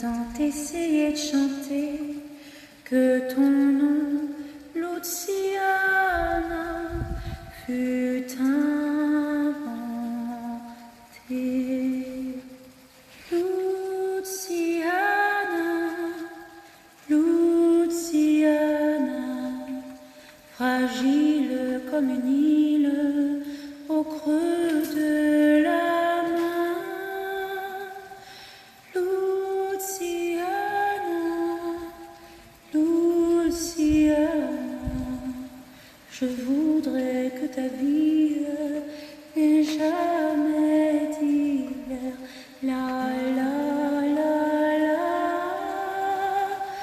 tant essayé de chanter que ton nom, Luciana, fut inventé. Luciana, Luciana, fragile comme une île au creux de la main. Luciana, je voudrais que ta vie